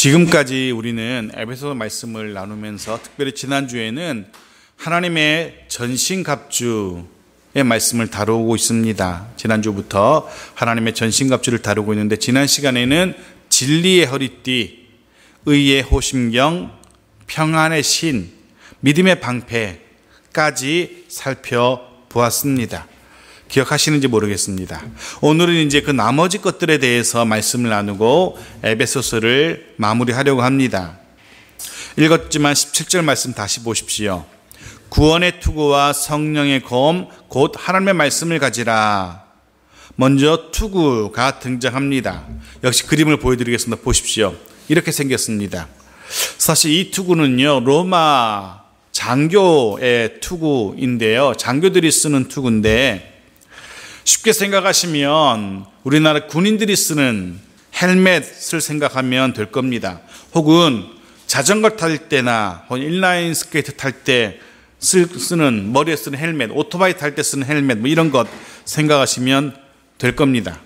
지금까지 우리는 에베소 말씀을 나누면서 특별히 지난주에는 하나님의 전신갑주의 말씀을 다루고 있습니다. 지난주부터 하나님의 전신갑주를 다루고 있는데, 지난 시간에는 진리의 허리띠, 의의 호심경, 평안의 신, 믿음의 방패까지 살펴보았습니다. 기억하시는지 모르겠습니다. 오늘은 이제 그 나머지 것들에 대해서 말씀을 나누고 에베소서를 마무리하려고 합니다. 읽었지만 17절 말씀 다시 보십시오. 구원의 투구와 성령의 검 곧 하나님의 말씀을 가지라. 먼저 투구가 등장합니다. 역시 그림을 보여드리겠습니다. 보십시오. 이렇게 생겼습니다. 사실 이 투구는요, 로마 장교의 투구인데요, 장교들이 쓰는 투구인데, 쉽게 생각하시면 우리나라 군인들이 쓰는 헬멧을 생각하면 될 겁니다. 혹은 자전거 탈 때나 인라인 스케이트 탈 때 쓰는, 머리에 쓰는 헬멧, 오토바이 탈 때 쓰는 헬멧, 이런 것 생각하시면 될 겁니다.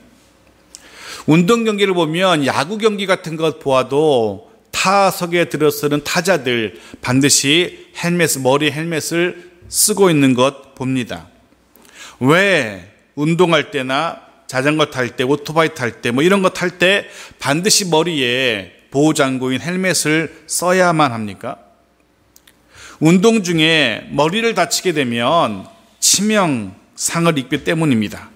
운동 경기를 보면, 야구 경기 같은 것 보아도 타석에 들어서는 타자들 반드시 머리에 헬멧을 쓰고 있는 것 봅니다. 왜 운동할 때나 자전거 탈 때, 오토바이 탈 때, 이런 거 탈 때 반드시 머리에 보호장구인 헬멧을 써야만 합니까? 운동 중에 머리를 다치게 되면 치명상을 입기 때문입니다.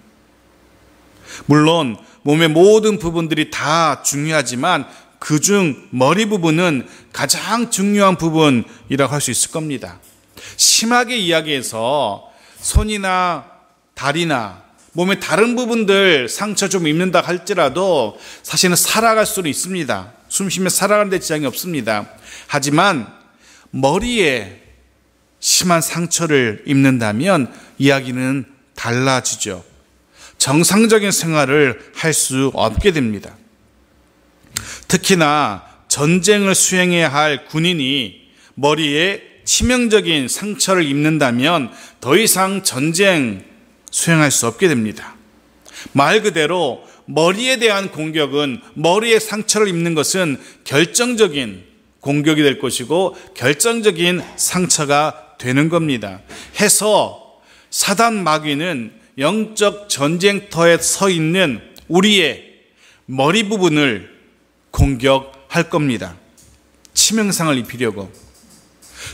물론 몸의 모든 부분들이 다 중요하지만 그중 머리 부분은 가장 중요한 부분이라고 할 수 있을 겁니다. 심하게 이야기해서 손이나 다리나 몸의 다른 부분들 상처 좀 입는다 할지라도 사실은 살아갈 수는 있습니다. 숨 쉬면 살아가는 데 지장이 없습니다. 하지만 머리에 심한 상처를 입는다면 이야기는 달라지죠. 정상적인 생활을 할 수 없게 됩니다. 특히나 전쟁을 수행해야 할 군인이 머리에 치명적인 상처를 입는다면 더 이상 전쟁 수행할 수 없게 됩니다. 말 그대로 머리에 대한 공격은, 머리에 상처를 입는 것은 결정적인 공격이 될 것이고 결정적인 상처가 되는 겁니다. 해서 사단 마귀는 영적 전쟁터에 서 있는 우리의 머리 부분을 공격할 겁니다. 치명상을 입히려고.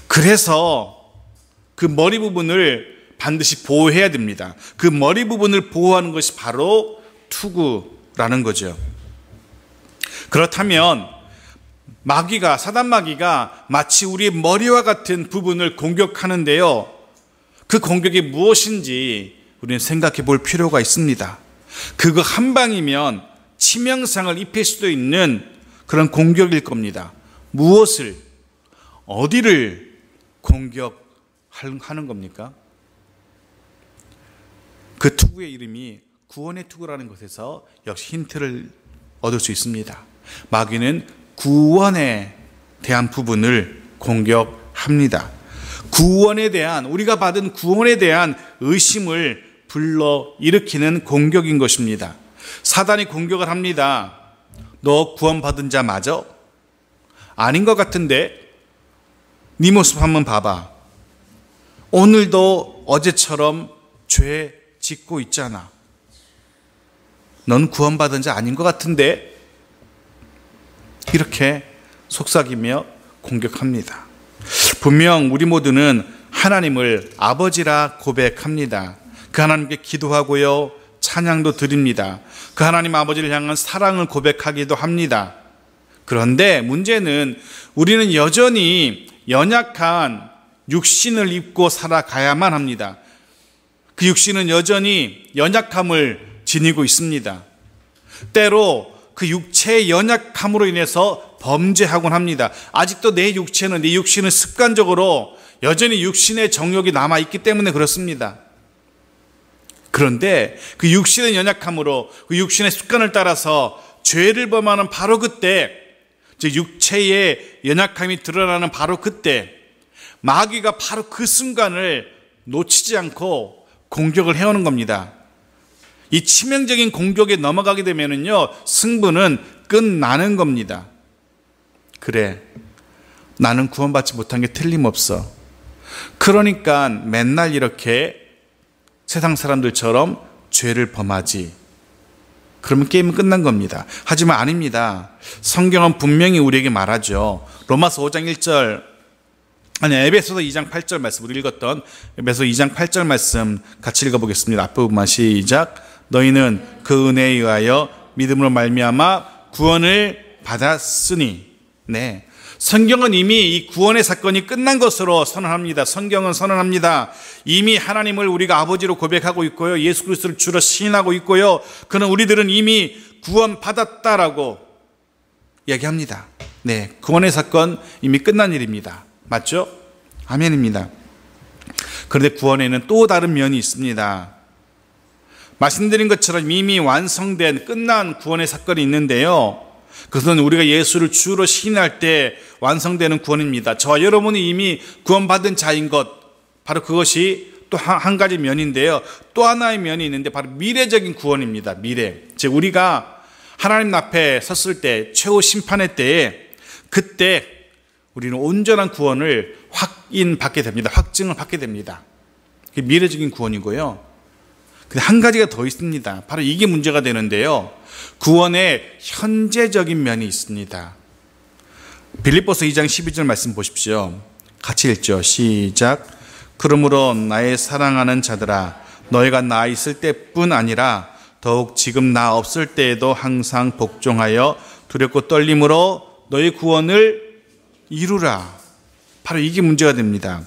그래서 그 머리 부분을 반드시 보호해야 됩니다. 그 머리 부분을 보호하는 것이 바로 투구라는 거죠. 그렇다면 사단 마귀가 마치 우리의 머리와 같은 부분을 공격하는데요, 그 공격이 무엇인지 우리는 생각해 볼 필요가 있습니다. 그거 한 방이면 치명상을 입힐 수도 있는 그런 공격일 겁니다. 무엇을, 어디를 공격하는 겁니까? 그 투구의 이름이 구원의 투구라는 것에서 역시 힌트를 얻을 수 있습니다. 마귀는 구원에 대한 부분을 공격합니다. 우리가 받은 구원에 대한 의심을 불러일으키는 공격인 것입니다. 사단이 공격을 합니다. 너 구원받은 자 맞아? 아닌 것 같은데? 네 모습 한번 봐봐. 오늘도 어제처럼 죄 짓고 있잖아. 넌 구원받은 자 아닌 것 같은데? 이렇게 속삭이며 공격합니다. 분명 우리 모두는 하나님을 아버지라 고백합니다. 그 하나님께 기도하고요, 찬양도 드립니다. 그 하나님 아버지를 향한 사랑을 고백하기도 합니다. 그런데 문제는 우리는 여전히 연약한 육신을 입고 살아가야만 합니다. 그 육신은 여전히 연약함을 지니고 있습니다. 때로 그 육체의 연약함으로 인해서 범죄하곤 합니다. 아직도 내 육신은 습관적으로 여전히 육신의 정욕이 남아있기 때문에 그렇습니다. 그런데 그 육신의 연약함으로, 그 육신의 습관을 따라서 죄를 범하는 바로 그때, 즉 육체의 연약함이 드러나는 바로 그때, 마귀가 바로 그 순간을 놓치지 않고 공격을 해오는 겁니다. 이 치명적인 공격에 넘어가게 되면요, 승부는 끝나는 겁니다. 그래, 나는 구원받지 못한 게 틀림없어. 그러니까 맨날 이렇게 세상 사람들처럼 죄를 범하지. 그러면 게임은 끝난 겁니다. 하지만 아닙니다. 성경은 분명히 우리에게 말하죠. 로마서 5장 1절, 에베소서 2장 8절 말씀, 우리 읽었던 에베소 2장 8절 말씀 같이 읽어보겠습니다. 앞부분만 시작. 너희는 그 은혜에 의하여 믿음으로 말미암아 구원을 받았으니. 네, 성경은 이미 이 구원의 사건이 끝난 것으로 선언합니다. 성경은 선언합니다. 이미 하나님을 우리가 아버지로 고백하고 있고요, 예수 그리스도를 주로 시인하고 있고요, 그는 우리들은 이미 구원받았다라고 얘기합니다. 네, 구원의 사건 이미 끝난 일입니다. 맞죠? 아멘입니다. 그런데 구원에는 또 다른 면이 있습니다. 말씀드린 것처럼 이미 완성된 끝난 구원의 사건이 있는데요, 그것은 우리가 예수를 주로 시인할 때 완성되는 구원입니다. 저와 여러분이 이미 구원받은 자인 것, 바로 그것이 또 한 가지 면인데요, 또 하나의 면이 있는데 바로 미래적인 구원입니다. 미래, 즉 우리가 하나님 앞에 섰을 때, 최후 심판의 때에, 그때 우리는 온전한 구원을 확인받게 됩니다. 확증을 받게 됩니다. 그게 미래적인 구원이고요. 근데 한 가지가 더 있습니다. 바로 이게 문제가 되는데요, 구원의 현재적인 면이 있습니다. 빌립보서 2장 12절 말씀 보십시오. 같이 읽죠. 시작. 그러므로 나의 사랑하는 자들아, 너희가 나 있을 때뿐 아니라 더욱 지금 나 없을 때에도 항상 복종하여 두렵고 떨림으로 너희 구원을 이루라. 바로 이게 문제가 됩니다.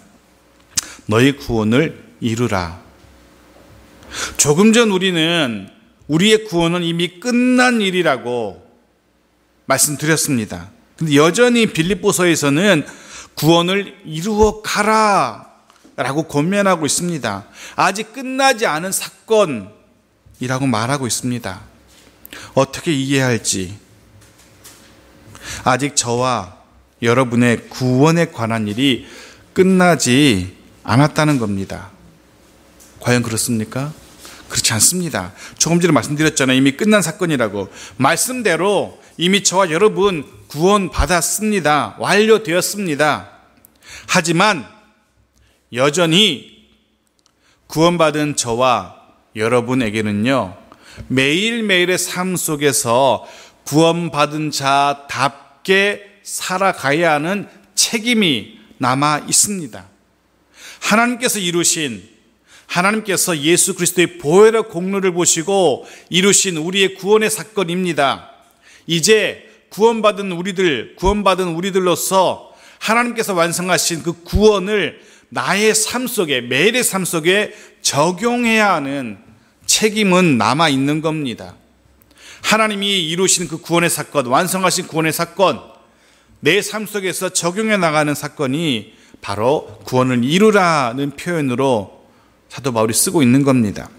너희 구원을 이루라. 조금 전 우리는 우리의 구원은 이미 끝난 일이라고 말씀드렸습니다. 근데 여전히 빌립보서에서는 구원을 이루어 가라 라고 권면하고 있습니다. 아직 끝나지 않은 사건이라고 말하고 있습니다. 어떻게 이해할지. 아직 저와 여러분의 구원에 관한 일이 끝나지 않았다는 겁니다. 과연 그렇습니까? 그렇지 않습니다. 조금 전에 말씀드렸잖아요. 이미 끝난 사건이라고. 말씀대로 이미 저와 여러분 구원받았습니다. 완료되었습니다. 하지만 여전히 구원받은 저와 여러분에게는요, 매일매일의 삶 속에서 구원받은 자답게 살아가야 하는 책임이 남아 있습니다. 하나님께서 예수 그리스도의 보혈의 공로를 보시고 이루신 우리의 구원의 사건입니다. 이제 구원받은 우리들로서 하나님께서 완성하신 그 구원을 나의 삶 속에, 매일의 삶 속에 적용해야 하는 책임은 남아 있는 겁니다. 하나님이 이루신 그 구원의 사건, 완성하신 구원의 사건, 내 삶 속에서 적용해 나가는 사건이 바로 구원을 이루라는 표현으로 사도 바울이 쓰고 있는 겁니다.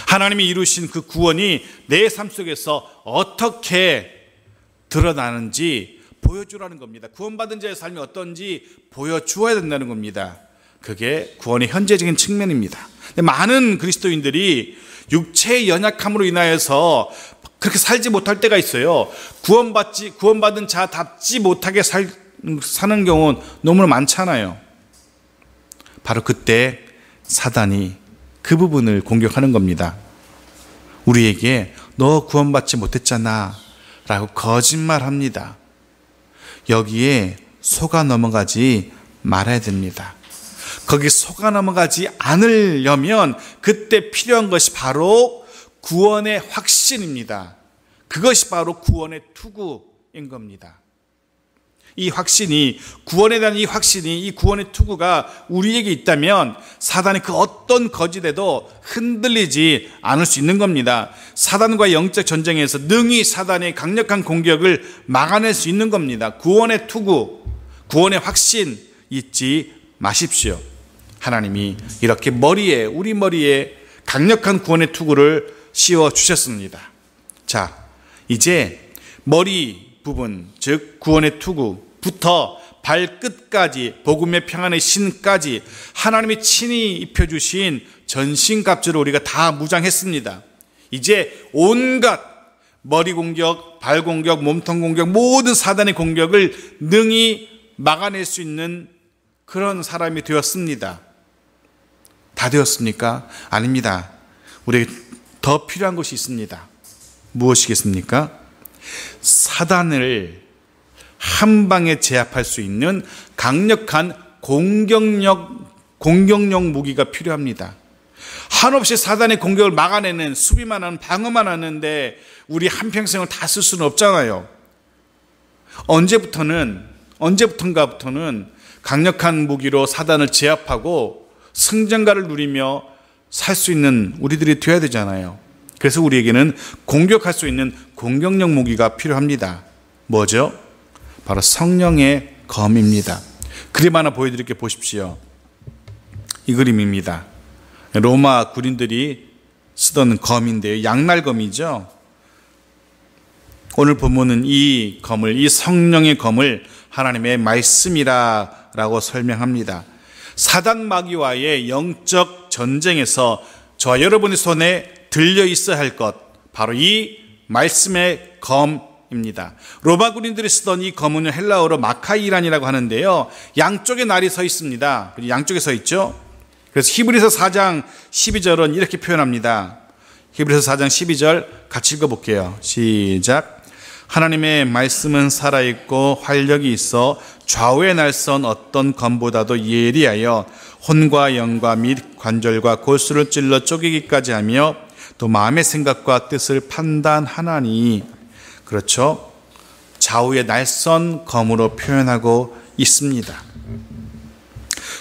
하나님이 이루신 그 구원이 내 삶 속에서 어떻게 드러나는지 보여주라는 겁니다. 구원받은 자의 삶이 어떤지 보여주어야 된다는 겁니다. 그게 구원의 현재적인 측면입니다. 근데 많은 그리스도인들이 육체의 연약함으로 인하여서 그렇게 살지 못할 때가 있어요. 구원받은 자답지 못하게 사는 경우는 너무 많잖아요. 바로 그때 사단이 그 부분을 공격하는 겁니다. 우리에게 너 구원받지 못했잖아 라고 거짓말합니다. 여기에 속아 넘어가지 말아야 됩니다. 거기 속아 넘어가지 않으려면 그때 필요한 것이 바로 구원의 확신입니다. 그것이 바로 구원의 투구인 겁니다. 이 확신이, 구원에 대한 이 확신이, 이 구원의 투구가 우리에게 있다면 사단이 그 어떤 거짓에도 흔들리지 않을 수 있는 겁니다. 사단과 영적 전쟁에서 능히 사단의 강력한 공격을 막아낼 수 있는 겁니다. 구원의 투구, 구원의 확신 잊지 마십시오. 하나님이 이렇게 우리 머리에 강력한 구원의 투구를 씌워 주셨습니다. 자, 이제 머리 부분, 즉 구원의 투구부터 발끝까지, 복음의 평안의 신까지 하나님이 친히 입혀주신 전신갑주를 우리가 다 무장했습니다. 이제 온갖 머리 공격, 발 공격, 몸통 공격, 모든 사단의 공격을 능히 막아낼 수 있는 그런 사람이 되었습니다. 다 되었습니까? 아닙니다. 우리에게 더 필요한 것이 있습니다. 무엇이겠습니까? 사단을 한 방에 제압할 수 있는 강력한 공격력 무기가 필요합니다. 한없이 사단의 공격을 막아내는, 수비만 하는, 방어만 하는데 우리 한평생을 다 쓸 수는 없잖아요. 언제부턴가부터는 강력한 무기로 사단을 제압하고 승전가를 누리며 살 수 있는 우리들이 되어야 되잖아요. 그래서 우리에게는 공격할 수 있는 공격력 무기가 필요합니다. 뭐죠? 바로 성령의 검입니다. 그림 하나 보여드릴게요. 보십시오. 이 그림입니다. 로마 군인들이 쓰던 검인데요. 양날검이죠. 오늘 본문은 이 검을, 이 성령의 검을 하나님의 말씀이라고 설명합니다. 사단 마귀와의 영적 전쟁에서 저와 여러분의 손에 들려 있어야 할 것, 바로 이 말씀의 검입니다. 로마 군인들이 쓰던 이 검은 헬라어로 마카이란이라고 하는데요. 양쪽에 날이 서 있습니다. 양쪽에 서 있죠. 그래서 히브리서 4장 12절은 이렇게 표현합니다. 히브리서 4장 12절 같이 읽어볼게요. 시작. 하나님의 말씀은 살아있고 활력이 있어 좌우의 날선 어떤 검보다도 예리하여 혼과 영과 및 관절과 골수를 찔러 쪼개기까지 하며 또 마음의 생각과 뜻을 판단하나니. 그렇죠? 좌우의 날선 검으로 표현하고 있습니다.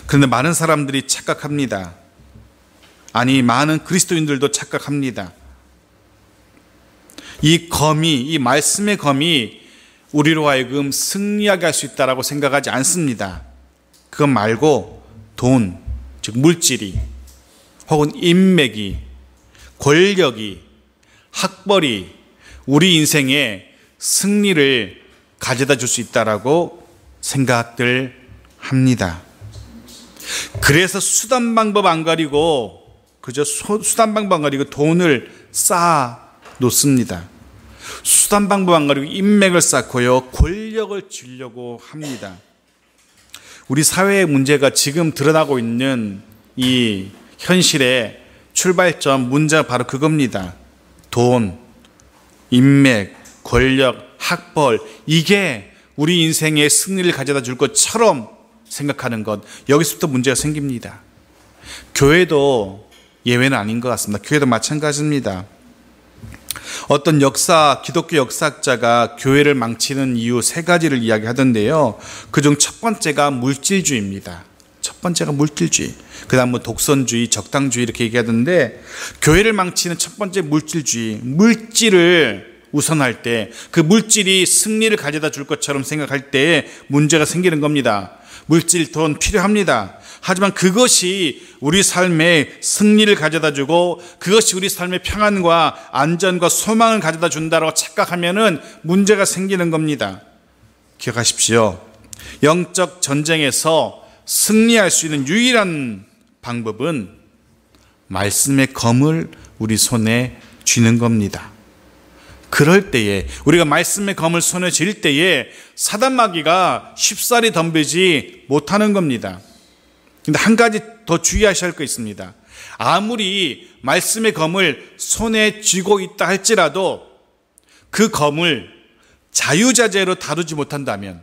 그런데 많은 사람들이 착각합니다. 아니, 많은 그리스도인들도 착각합니다. 이 검이, 이 말씀의 검이 우리로 하여금 승리하게 할 수 있다고 생각하지 않습니다. 그것 말고 돈, 즉 물질이, 혹은 인맥이, 권력이, 학벌이 우리 인생에 승리를 가져다 줄 수 있다고 생각들 합니다. 그래서 수단 방법 안 가리고, 그저 수단 방법 안 가리고 돈을 쌓아 놓습니다. 수단 방법 안 가리고 인맥을 쌓고요, 권력을 주려고 합니다. 우리 사회의 문제가 지금 드러나고 있는 이 현실의 출발점, 문제가 바로 그겁니다. 돈, 인맥, 권력, 학벌, 이게 우리 인생의 승리를 가져다 줄 것처럼 생각하는 것, 여기서부터 문제가 생깁니다. 교회도 예외는 아닌 것 같습니다. 교회도 마찬가지입니다. 어떤 기독교 역사학자가 교회를 망치는 이유 3가지를 이야기하던데요. 그중 첫 번째가 물질주의입니다. 첫 번째가 물질주의. 그 다음 독선주의, 적당주의 이렇게 얘기하던데, 교회를 망치는 첫 번째 물질주의. 물질을 우선할 때, 그 물질이 승리를 가져다 줄 것처럼 생각할 때 문제가 생기는 겁니다. 물질, 돈 필요합니다. 하지만 그것이 우리 삶에 승리를 가져다 주고 그것이 우리 삶의 평안과 안전과 소망을 가져다 준다고 착각하면은 문제가 생기는 겁니다. 기억하십시오. 영적 전쟁에서 승리할 수 있는 유일한 방법은 말씀의 검을 우리 손에 쥐는 겁니다. 그럴 때에, 우리가 말씀의 검을 손에 쥘 때에 사단 마귀가 쉽사리 덤비지 못하는 겁니다. 근데 한 가지 더 주의하셔야 할 거 있습니다. 아무리 말씀의 검을 손에 쥐고 있다 할지라도 그 검을 자유자재로 다루지 못한다면,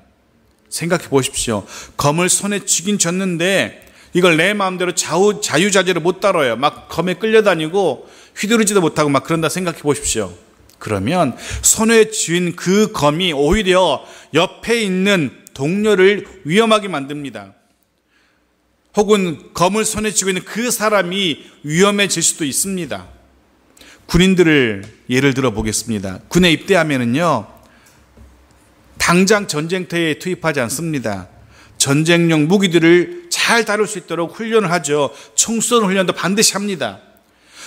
생각해 보십시오. 검을 손에 쥐긴 쥐었는데 이걸 내 마음대로 자유자재로 못 다뤄요. 막 검에 끌려다니고 휘두르지도 못하고 막 그런다 생각해 보십시오. 그러면 손에 쥐인 그 검이 오히려 옆에 있는 동료를 위험하게 만듭니다. 혹은 검을 손에 쥐고 있는 그 사람이 위험해질 수도 있습니다. 군인들을 예를 들어 보겠습니다. 군에 입대하면은요, 당장 전쟁터에 투입하지 않습니다. 전쟁용 무기들을 잘 다룰 수 있도록 훈련을 하죠. 총쏜 훈련도 반드시 합니다.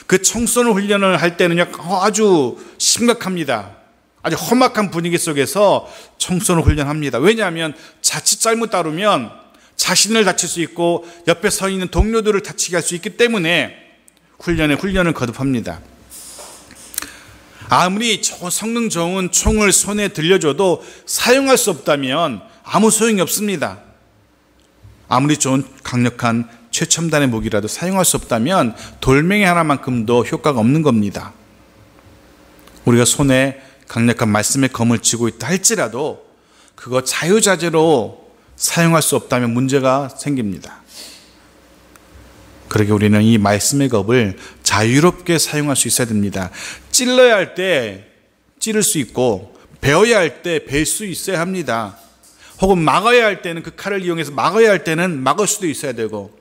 그 총쏜 훈련을 할 때는요, 아주 심각합니다. 아주 험악한 분위기 속에서 총쏜 훈련합니다. 왜냐하면 자칫 잘못 다루면 자신을 다칠 수 있고 옆에 서 있는 동료들을 다치게 할 수 있기 때문에 훈련을 거듭합니다. 아무리 성능 좋은 총을 손에 들려줘도 사용할 수 없다면 아무 소용이 없습니다. 아무리 좋은 강력한 최첨단의 무기라도 사용할 수 없다면 돌멩이 하나만큼도 효과가 없는 겁니다. 우리가 손에 강력한 말씀의 검을 쥐고 있다 할지라도 그거 자유자재로 사용할 수 없다면 문제가 생깁니다. 그러게 우리는 이 말씀의 검을 자유롭게 사용할 수 있어야 됩니다. 찔러야 할 때 찌를 수 있고 베어야 할 때 베일 수 있어야 합니다. 혹은 막아야 할 때는 그 칼을 이용해서 막아야 할 때는 막을 수도 있어야 되고,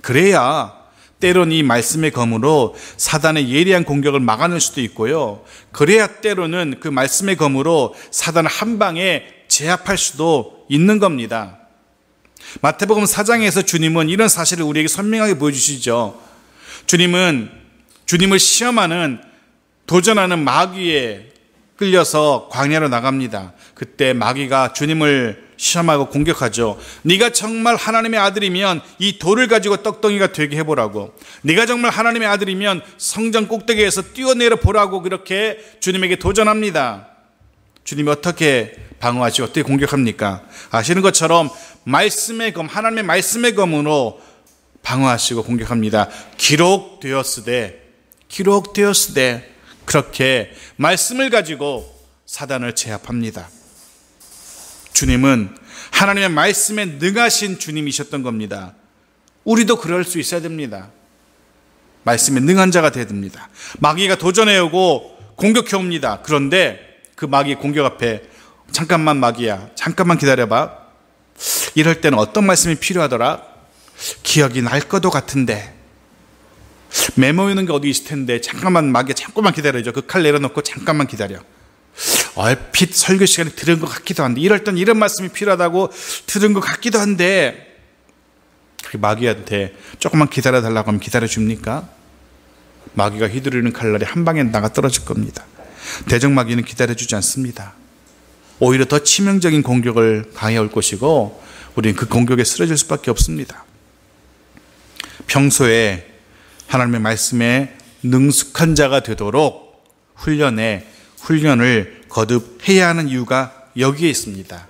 그래야 때로는 이 말씀의 검으로 사단의 예리한 공격을 막아낼 수도 있고요, 그래야 때로는 그 말씀의 검으로 사단을 한 방에 제압할 수도 있는 겁니다. 마태복음 4장에서 주님은 이런 사실을 우리에게 선명하게 보여주시죠. 주님을 시험하는, 도전하는 마귀에 끌려서 광야로 나갑니다. 그때 마귀가 주님을 시험하고 공격하죠. 네가 정말 하나님의 아들이면 이 돌을 가지고 떡덩이가 되게 해보라고, 네가 정말 하나님의 아들이면 성전 꼭대기에서 뛰어내려 보라고 그렇게 주님에게 도전합니다. 주님이 어떻게 방어하시고 어떻게 공격합니까? 아시는 것처럼 말씀의 검, 하나님의 말씀의 검으로 방어하시고 공격합니다. 기록되었으되 그렇게 말씀을 가지고 사단을 제압합니다. 주님은 하나님의 말씀에 능하신 주님이셨던 겁니다. 우리도 그럴 수 있어야 됩니다. 말씀에 능한 자가 되어야 됩니다. 마귀가 도전해오고 공격해옵니다. 그런데 그 마귀의 공격 앞에 잠깐만 마귀야, 잠깐만 기다려봐. 이럴 때는 어떤 말씀이 필요하더라? 기억이 날 것도 같은데, 메모이는 게 어디 있을 텐데, 잠깐만 마귀야, 잠깐만 기다려줘. 그 칼 내려놓고 잠깐만 기다려. 얼핏 설교 시간에 들은 것 같기도 한데, 이럴 땐 이런 말씀이 필요하다고 들은 것 같기도 한데, 마귀한테 조금만 기다려달라고 하면 기다려줍니까? 마귀가 휘두르는 칼날이 한 방에 나가 떨어질 겁니다. 대적마귀는 기다려주지 않습니다. 오히려 더 치명적인 공격을 가해올 것이고, 우리는 그 공격에 쓰러질 수밖에 없습니다. 평소에 하나님의 말씀에 능숙한 자가 되도록 훈련을 거듭해야 하는 이유가 여기에 있습니다.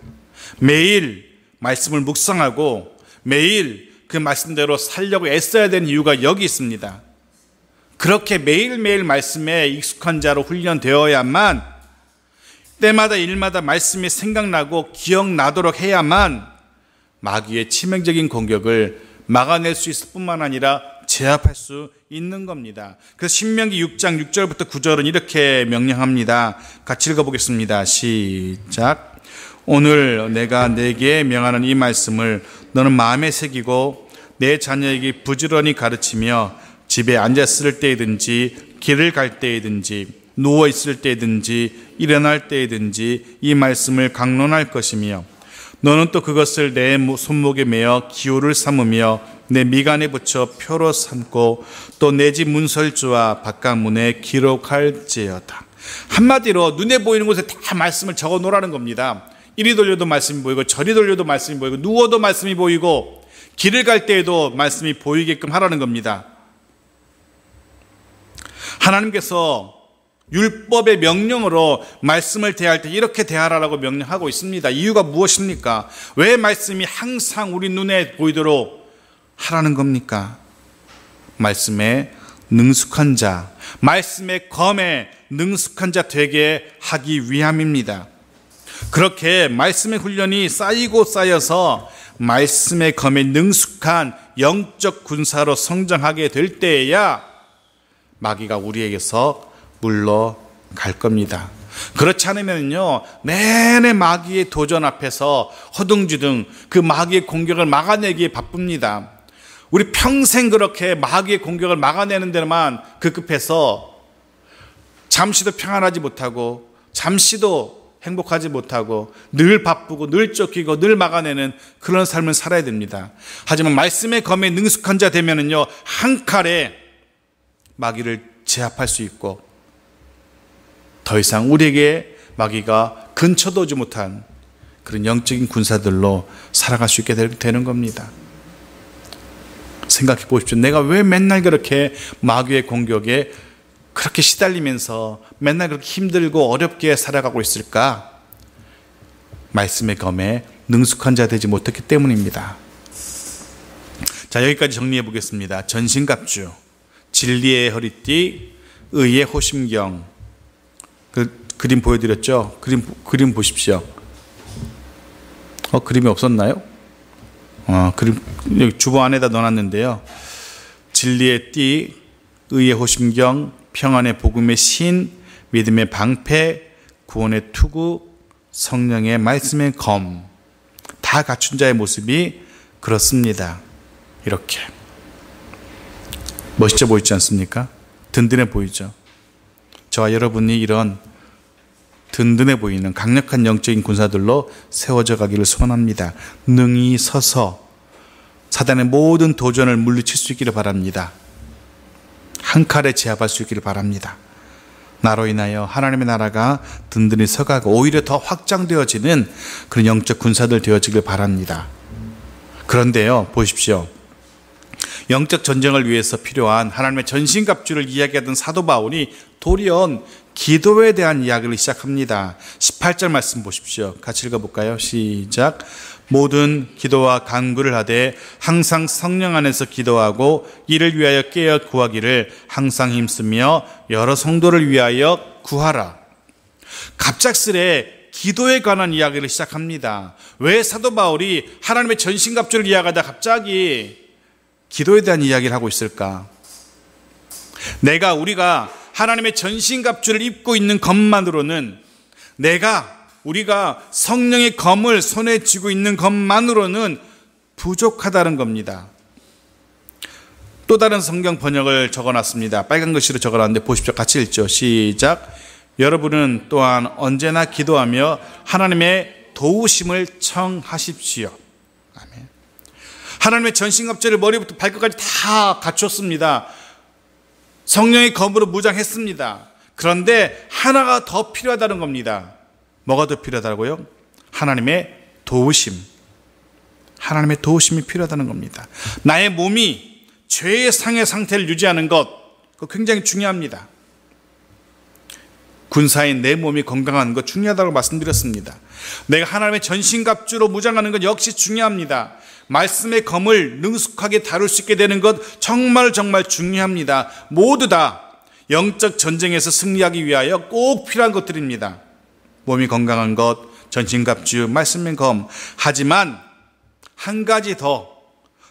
매일 말씀을 묵상하고 매일 그 말씀대로 살려고 애써야 되는 이유가 여기 있습니다. 그렇게 매일매일 말씀에 익숙한 자로 훈련되어야만, 때마다 일마다 말씀이 생각나고 기억나도록 해야만 마귀의 치명적인 공격을 막아낼 수 있을 뿐만 아니라 제압할 수 있는 겁니다. 그래서 신명기 6장 6절부터 9절은 이렇게 명령합니다. 같이 읽어보겠습니다. 시작. 오늘 내가 내게 명하는 이 말씀을 너는 마음에 새기고 내 자녀에게 부지런히 가르치며 집에 앉았을 때이든지 길을 갈 때이든지 누워 있을 때든지 일어날 때든지 이 말씀을 강론할 것이며, 너는 또 그것을 내 손목에 매어 기호를 삼으며 내 미간에 붙여 표로 삼고 또 내 집 문설주와 바깥문에 기록할지어다. 한마디로 눈에 보이는 곳에 다 말씀을 적어 놓으라는 겁니다. 이리 돌려도 말씀이 보이고 저리 돌려도 말씀이 보이고 누워도 말씀이 보이고 길을 갈 때에도 말씀이 보이게끔 하라는 겁니다. 하나님께서 율법의 명령으로 말씀을 대할 때 이렇게 대하라고 명령하고 있습니다. 이유가 무엇입니까? 왜 말씀이 항상 우리 눈에 보이도록 하라는 겁니까? 말씀에 능숙한 자, 말씀의 검에 능숙한 자 되게 하기 위함입니다. 그렇게 말씀의 훈련이 쌓이고 쌓여서 말씀의 검에 능숙한 영적 군사로 성장하게 될 때에야 마귀가 우리에게서 물러갈 겁니다. 그렇지 않으면요, 내내 마귀의 도전 앞에서 허둥지둥 그 마귀의 공격을 막아내기에 바쁩니다. 우리 평생 그렇게 마귀의 공격을 막아내는 데만 급급해서 잠시도 평안하지 못하고 잠시도 행복하지 못하고 늘 바쁘고 늘 쫓기고 늘 막아내는 그런 삶을 살아야 됩니다. 하지만 말씀의 검에 능숙한 자 되면은요, 한 칼에 마귀를 제압할 수 있고 더 이상 우리에게 마귀가 근처도 오지 못한 그런 영적인 군사들로 살아갈 수 있게 되는 겁니다. 생각해 보십시오. 내가 왜 맨날 그렇게 마귀의 공격에 그렇게 시달리면서 맨날 그렇게 힘들고 어렵게 살아가고 있을까? 말씀의 검에 능숙한 자 되지 못했기 때문입니다. 자, 여기까지 정리해 보겠습니다. 전신갑주, 진리의 허리띠, 의의 호심경. 그 그림 보여드렸죠? 그림 보십시오. 그림이 없었나요? 그림 여기 주보 안에다 넣어놨는데요. 진리의 띠, 의의 호심경, 평안의 복음의 신, 믿음의 방패, 구원의 투구, 성령의 말씀의 검. 다 갖춘 자의 모습이 그렇습니다. 이렇게 멋있어 보이지 않습니까? 든든해 보이죠? 저와 여러분이 이런 든든해 보이는 강력한 영적인 군사들로 세워져 가기를 소원합니다. 능히 서서 사단의 모든 도전을 물리칠 수 있기를 바랍니다. 한 칼에 제압할 수 있기를 바랍니다. 나로 인하여 하나님의 나라가 든든히 서가고 오히려 더 확장되어지는 그런 영적 군사들 되어지길 바랍니다. 그런데요, 보십시오. 영적 전쟁을 위해서 필요한 하나님의 전신갑주를 이야기하던 사도 바울이 도리어 기도에 대한 이야기를 시작합니다. 18절 말씀 보십시오. 같이 읽어볼까요? 시작. 모든 기도와 간구를 하되 항상 성령 안에서 기도하고 이를 위하여 깨어 구하기를 항상 힘쓰며 여러 성도를 위하여 구하라. 갑작스레 기도에 관한 이야기를 시작합니다. 왜 사도 바울이 하나님의 전신갑주를 이야기하다 갑자기 기도에 대한 이야기를 하고 있을까? 우리가 하나님의 전신갑주를 입고 있는 것만으로는, 우리가 성령의 검을 손에 쥐고 있는 것만으로는 부족하다는 겁니다. 또 다른 성경 번역을 적어놨습니다. 빨간 글씨로 적어놨는데 보십시오. 같이 읽죠. 시작. 여러분은 또한 언제나 기도하며 하나님의 도우심을 청하십시오. 아멘. 하나님의 전신갑주를 머리부터 발끝까지 다 갖췄습니다. 성령의 검으로 무장했습니다. 그런데 하나가 더 필요하다는 겁니다. 뭐가 더 필요하다고요? 하나님의 도우심. 하나님의 도우심이 필요하다는 겁니다. 나의 몸이 죄의 상태를 유지하는 것, 그거 굉장히 중요합니다. 군사인 내 몸이 건강한 것 중요하다고 말씀드렸습니다. 내가 하나님의 전신갑주로 무장하는 것 역시 중요합니다. 말씀의 검을 능숙하게 다룰 수 있게 되는 것 정말 중요합니다. 모두 다 영적 전쟁에서 승리하기 위하여 꼭 필요한 것들입니다. 몸이 건강한 것, 전신갑주, 말씀의 검. 하지만 한 가지 더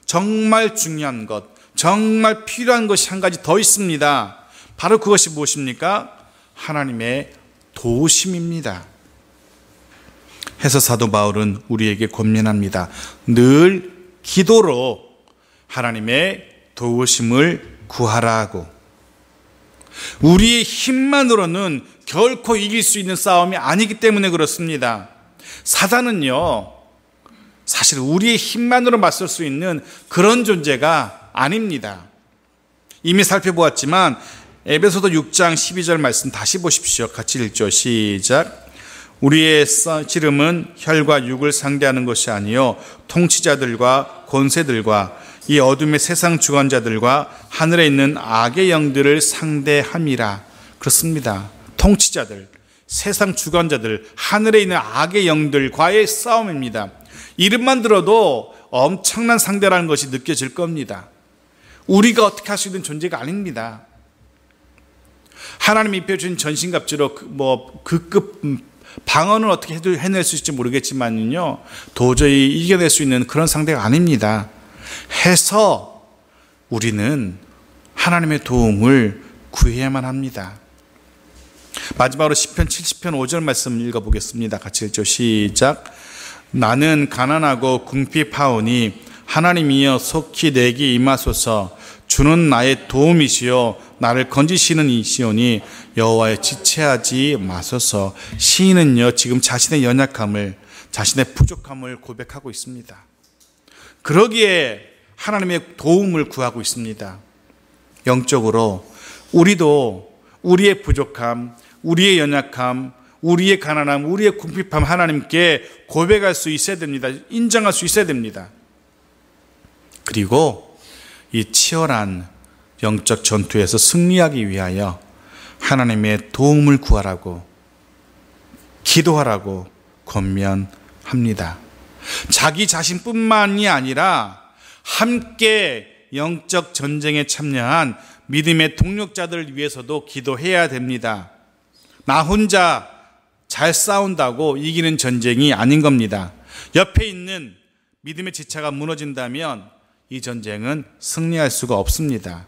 정말 중요한 것, 정말 필요한 것이 한 가지 더 있습니다. 바로 그것이 무엇입니까? 하나님의 도우심입니다. 해서 사도 바울은 우리에게 권면합니다. 늘 기도로 하나님의 도우심을 구하라고. 우리의 힘만으로는 결코 이길 수 있는 싸움이 아니기 때문에 그렇습니다. 사단은요, 사실 우리의 힘만으로 맞설 수 있는 그런 존재가 아닙니다. 이미 살펴보았지만 에베소서 6장 12절 말씀 다시 보십시오. 같이 읽죠. 시작. 우리의 씨름은 혈과 육을 상대하는 것이 아니요 통치자들과 권세들과 이 어둠의 세상 주관자들과 하늘에 있는 악의 영들을 상대함이라. 그렇습니다. 통치자들, 세상 주관자들, 하늘에 있는 악의 영들과의 싸움입니다. 이름만 들어도 엄청난 상대라는 것이 느껴질 겁니다. 우리가 어떻게 할 수 있는 존재가 아닙니다. 하나님이 입혀준 전신갑주로 그급 방언을 어떻게 해낼 수 있을지 모르겠지만요, 도저히 이겨낼 수 있는 그런 상대가 아닙니다. 해서 우리는 하나님의 도움을 구해야만 합니다. 마지막으로 시편 70편 5절 말씀 읽어보겠습니다. 같이 읽죠. 시작. 나는 가난하고 궁핍하오니 하나님이여 속히 내게 임하소서. 주는 나의 도움이시요 나를 건지시는 이시오니 여호와여 지체하지 마소서. 시인은요 지금 자신의 연약함을, 자신의 부족함을 고백하고 있습니다. 그러기에 하나님의 도움을 구하고 있습니다. 영적으로 우리도 우리의 부족함, 우리의 연약함, 우리의 가난함, 우리의 궁핍함 하나님께 고백할 수 있어야 됩니다. 인정할 수 있어야 됩니다. 그리고 이 치열한 영적 전투에서 승리하기 위하여 하나님의 도움을 구하라고, 기도하라고 권면합니다. 자기 자신뿐만이 아니라 함께 영적 전쟁에 참여한 믿음의 동력자들을 위해서도 기도해야 됩니다. 나 혼자 잘 싸운다고 이기는 전쟁이 아닌 겁니다. 옆에 있는 믿음의 지체가 무너진다면 이 전쟁은 승리할 수가 없습니다.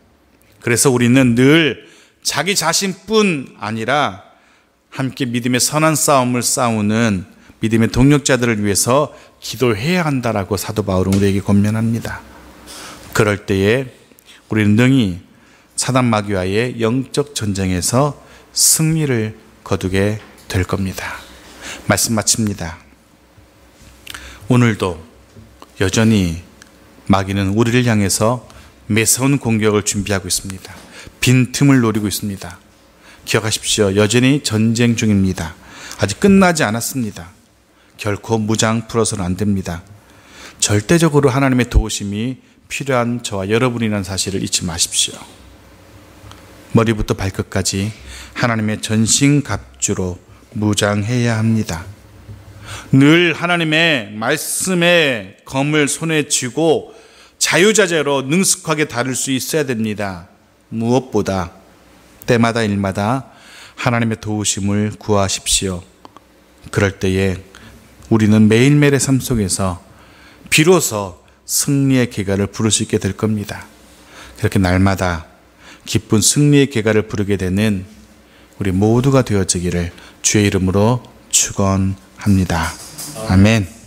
그래서 우리는 늘 자기 자신뿐 아니라 함께 믿음의 선한 싸움을 싸우는 믿음의 동력자들을 위해서 기도해야 한다라고 사도 바울은 우리에게 권면합니다. 그럴 때에 우리는 능히 사단 마귀와의 영적 전쟁에서 승리를 거두게 될 겁니다. 말씀 마칩니다. 오늘도 여전히 마귀는 우리를 향해서 매서운 공격을 준비하고 있습니다. 빈틈을 노리고 있습니다. 기억하십시오. 여전히 전쟁 중입니다. 아직 끝나지 않았습니다. 결코 무장 풀어서는 안 됩니다. 절대적으로 하나님의 도우심이 필요한 저와 여러분이라는 사실을 잊지 마십시오. 머리부터 발끝까지 하나님의 전신갑주로 무장해야 합니다. 늘 하나님의 말씀의 검을 손에 쥐고 자유자재로 능숙하게 다룰 수 있어야 됩니다. 무엇보다 때마다 일마다 하나님의 도우심을 구하십시오. 그럴 때에 우리는 매일매일의 삶 속에서 비로소 승리의 계가를 부를 수 있게 될 겁니다. 그렇게 날마다 기쁜 승리의 계가를 부르게 되는 우리 모두가 되어지기를 주의 이름으로 축원합니다. 아멘.